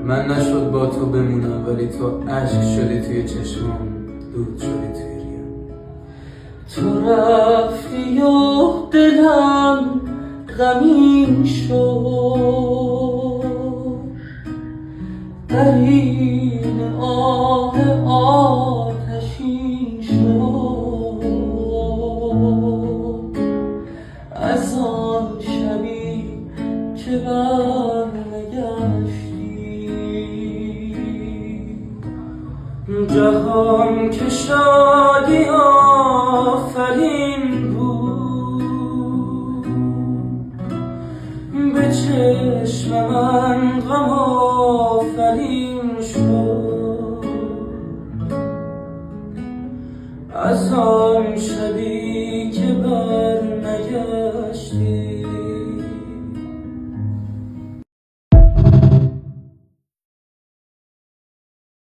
من نشد با تو بمونم، ولی تو عشق شدی توی چشمام، دود شدی توی ریم. تو رفتی و دلم غمین شد، قرین آه آتشین شد. از آن شبی که برنگشتی، جهان که شادی آفرین بود، به چشم من غم آفرین شد. از آن